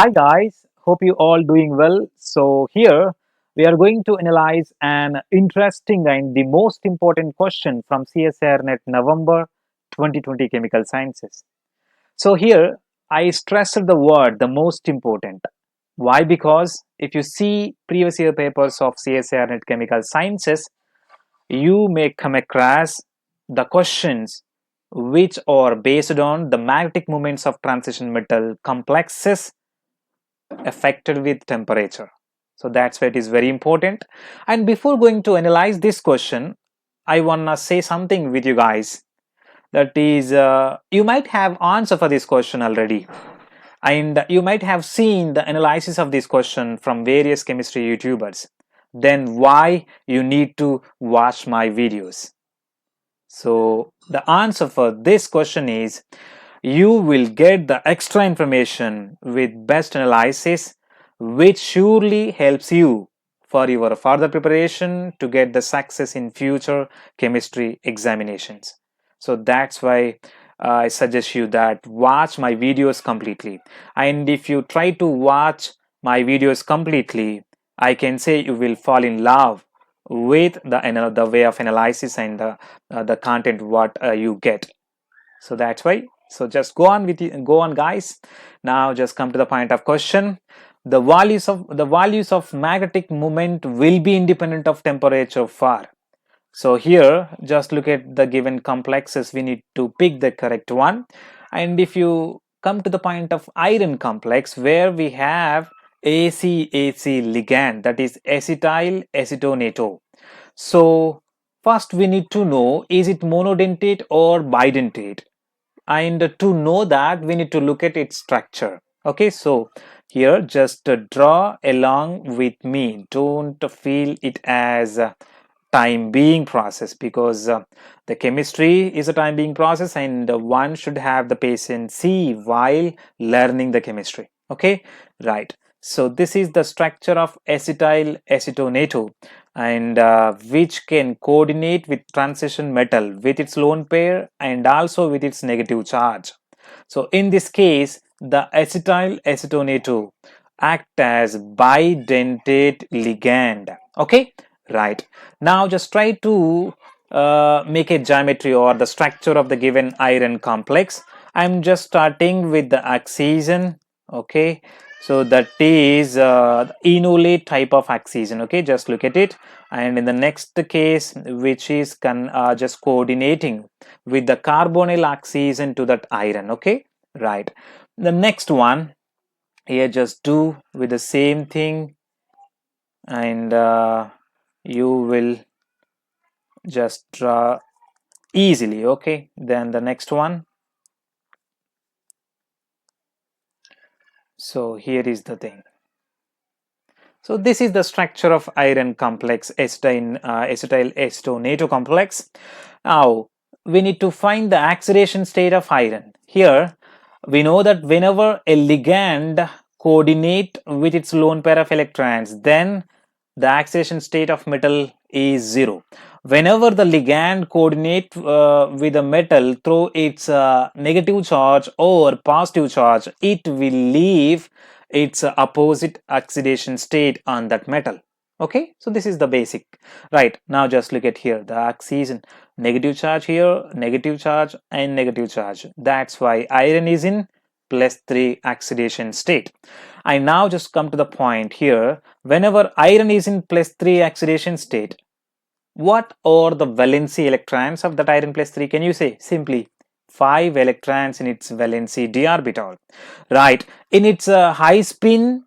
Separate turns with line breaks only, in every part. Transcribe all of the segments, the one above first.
Hi guys, hope you all doing well. So here we are going to analyze an interesting and the most important question from CSR Net November 2020 Chemical Sciences. So here I stressed the word the most important. Why? Because if you see previous year papers of CSR Net Chemical Sciences, you may come across the questions which are based on the magnetic moments of transition metal complexes affected with temperature. So that's why it is very important. And before going to analyze this question, I wanna say something with you guys. That is, you might have answer for this question already, and you might have seen the analysis of this question from various chemistry YouTubers. Then why you need to watch my videos? So the answer for this question is you will get the extra information with best analysis, which surely helps you for your further preparation to get the success in future chemistry examinations. So that's why I suggest you that watch my videos completely. And if you try to watch my videos completely, I can say you will fall in love with the way of analysis and the content what you get. So that's why. So just go on guys. Now just come to the point of question. The values of magnetic moment will be independent of temperature for. So here just look at the given complexes. We need to pick the correct one. And if you come to the point of iron complex, where we have AC ligand, that is acetyl acetonato. So first we need to know, is it monodentate or bidentate? And to know that, we need to look at its structure. Okay, so here just draw along with me. Don't feel it as a time being process, because the chemistry is a time being process, and one should have the patience while learning the chemistry. Okay, right. So this is the structure of acetyl acetonato, and which can coordinate with transition metal with its lone pair and also with its negative charge. So in this case, the acetyl acetonato act as bidentate ligand. Okay, right. Now just try to make a geometry or the structure of the given iron complex. I'm just starting with the oxygen. Okay, so that is the enolate type of oxygen. Okay, just look at it. And in the next case, which is just coordinating with the carbonyl oxygen to that iron. Okay, right. The next one here, just do with the same thing, and you will just draw easily. Okay, then the next one. So here is the thing. So this is the structure of iron complex, acetyl acetonato complex. Now we need to find the oxidation state of iron. Here we know that whenever a ligand coordinate with its lone pair of electrons, then the oxidation state of metal is 0. Whenever the ligand coordinate with a metal through its negative charge or positive charge, it will leave its opposite oxidation state on that metal. Okay, so this is the basic. Right, now just look at here, the oxygen, negative charge here, negative charge and negative charge. That's why iron is in +3 oxidation state. I now just come to the point here. Whenever iron is in +3 oxidation state, what are the valency electrons of that iron +3? Can you say? Simply 5 electrons in its valency d orbital. Right, in its high spin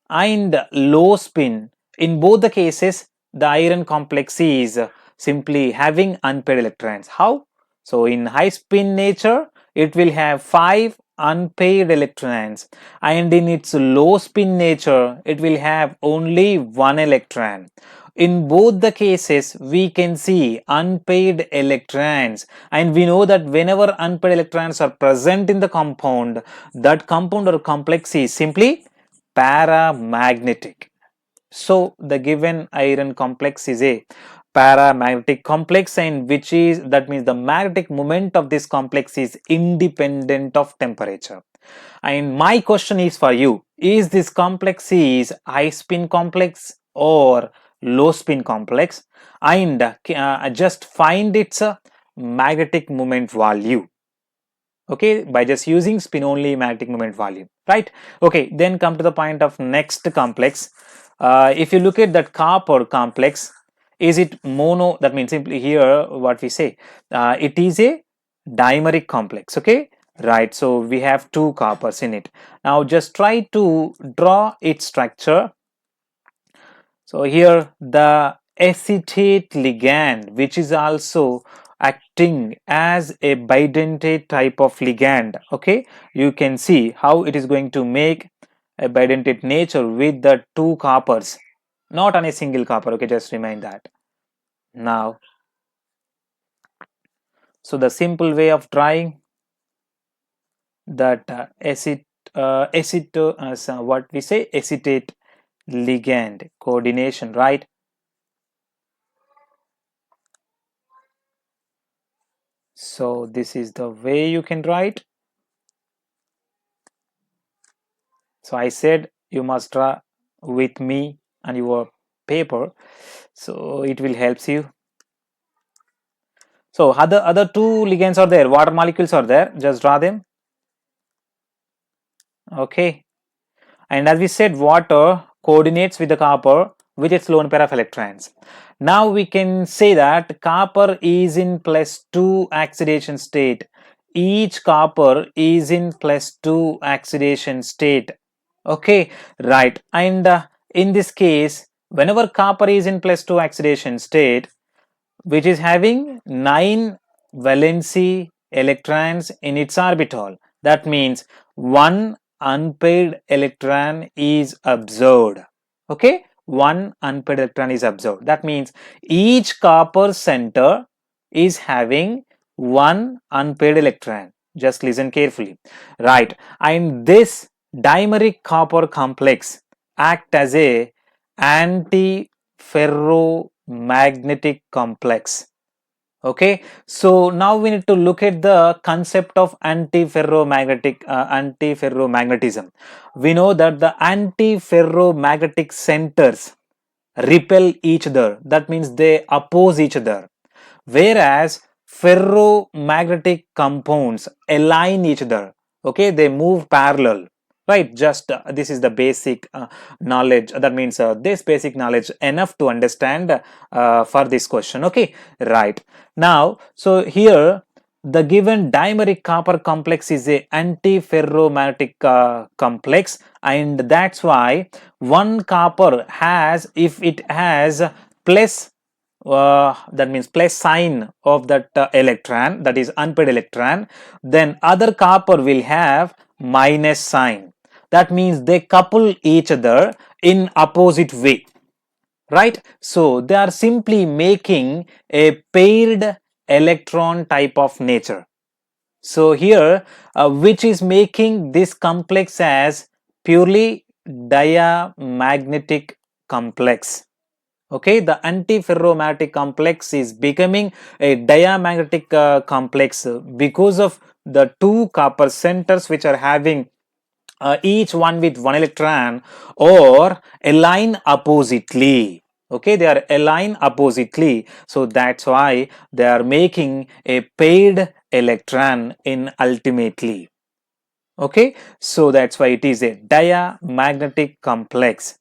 and low spin, in both the cases the iron complex is simply having unpaired electrons. How? So in high spin nature, it will have 5 unpaired electrons, and in its low spin nature, it will have only 1 electron. In both the cases, we can see unpaired electrons, and we know that whenever unpaired electrons are present in the compound, that compound or complex is simply paramagnetic. So the given iron complex is a paramagnetic complex, and that means the magnetic moment of this complex is independent of temperature. And my question is for you, is this complex is high spin complex or low spin complex? And just find its magnetic moment value, okay, by just using spin only magnetic moment value, right? Okay, then come to the point of next complex. If you look at that copper complex, is it mono? That means simply here what we say, it is a dimeric complex, okay, right? So we have two coppers in it. Now just try to draw its structure. So here the acetate ligand, which is also acting as a bidentate type of ligand, okay, you can see how it is going to make a bidentate nature with the two coppers, not on a single copper, okay, just remind that. Now, so the simple way of drawing that what we say, acetate ligand coordination, right? So this is the way you can write. So I said you must draw with me and your paper, so it will help you. So other two ligands are there, water molecules are there, just draw them. Okay, and as we said, water coordinates with the copper with its lone pair of electrons. Now we can say that copper is in +2 oxidation state. Each copper is in +2 oxidation state. Okay, right. And in this case, whenever copper is in +2 oxidation state, which is having 9 valency electrons in its orbital, that means one unpaired electron is observed. Okay, one unpaired electron is observed. That means each copper center is having one unpaired electron. Just listen carefully, right? And this dimeric copper complex act as a anti-ferromagnetic complex. Okay, so now we need to look at the concept of anti-ferromagnetism. We know that the anti-ferromagnetic centers repel each other, that means they oppose each other, whereas ferromagnetic compounds align each other, okay, they move parallel, right? Just this is the basic knowledge, that means this basic knowledge enough to understand for this question, okay, right? Now, so here the given dimeric copper complex is a anti-ferromagnetic complex, and that's why one copper has, if it has plus that means plus sign of that electron, that is unpaired electron, then other copper will have minus sign. That means they couple each other in opposite way, right? So they are simply making a paired electron type of nature. So here which is making this complex as purely diamagnetic complex. Okay, the antiferromagnetic complex is becoming a diamagnetic complex because of the two copper centers which are having each one with one electron or align oppositely. Okay, they are aligned oppositely, so that's why they are making a paired electron in ultimately. Okay, so that's why it is a diamagnetic complex.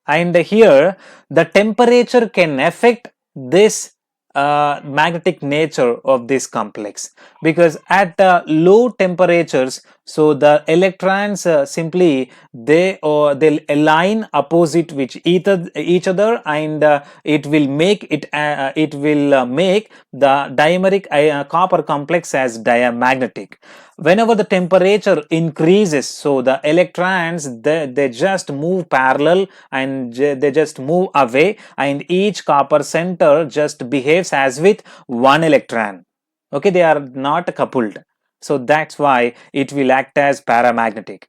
And here the temperature can affect this magnetic nature of this complex, because at low temperatures, so the electrons simply they'll align opposite with each other, and it will make the dimeric copper complex as diamagnetic. Whenever the temperature increases, so the electrons they just move parallel and they just move away, and each copper center just behaves as with one electron. Okay, they are not coupled, so that's why it will act as paramagnetic.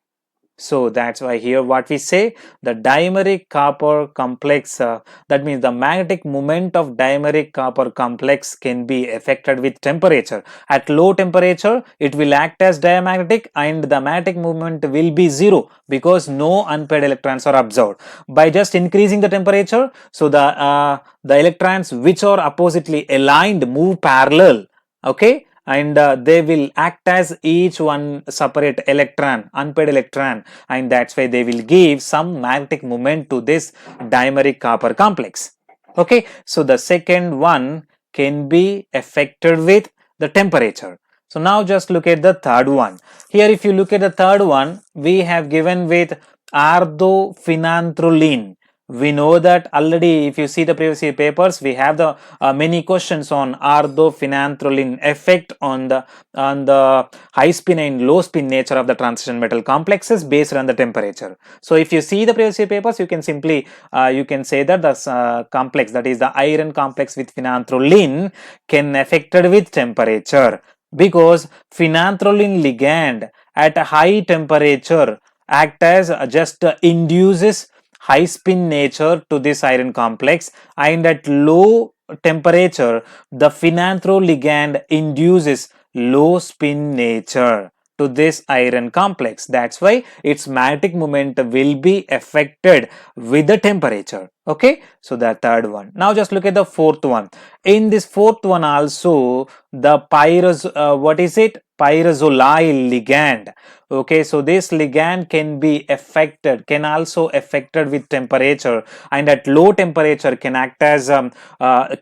So that's why here what we say, the dimeric copper complex, that means the magnetic moment of dimeric copper complex can be affected with temperature. At low temperature, it will act as diamagnetic and the magnetic moment will be zero because no unpaired electrons are absorbed. By just increasing the temperature, so the electrons which are oppositely aligned move parallel, okay, and they will act as each one separate electron, unpaired electron, and that's why they will give some magnetic moment to this dimeric copper complex. Okay, so the second one can be affected with the temperature. So now just look at the third one. Here if you look at the third one, we have given with ardophenanthrolene. We know that already. If you see the previous year papers, we have the many questions on ardophenanthrolene effect on the high spin and low spin nature of the transition metal complexes based on the temperature. So if you see the previous year papers, you can simply you can say that the complex, that is the iron complex with phenanthrolene, can affected with temperature, because phenanthrolene ligand at a high temperature act as just induces high spin nature to this iron complex, and at low temperature the phenanthroligand induces low spin nature to this iron complex. That's why its magnetic moment will be affected with the temperature. Okay, so the third one. Now just look at the fourth one. In this fourth one also, the what is it, pyrazolyle ligand. Okay, so this ligand can be affected, can also affected with temperature, and at low temperature can act as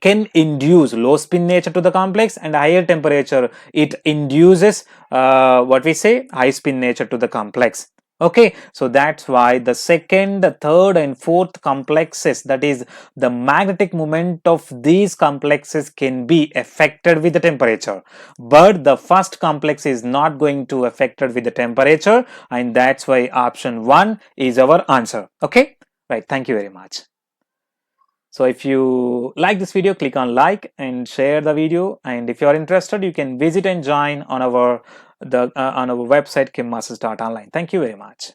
can induce low spin nature to the complex, and higher temperature it induces what we say, high spin nature to the complex. Okay, so that's why the second, third and fourth complexes, that is the magnetic moment of these complexes, can be affected with the temperature, but the first complex is not going to affected with the temperature, and that's why option 1 is our answer. Okay, right, thank you very much. So if you like this video, click on like and share the video, and if you are interested, you can visit and join on our website kimmasters.online. Thank you very much.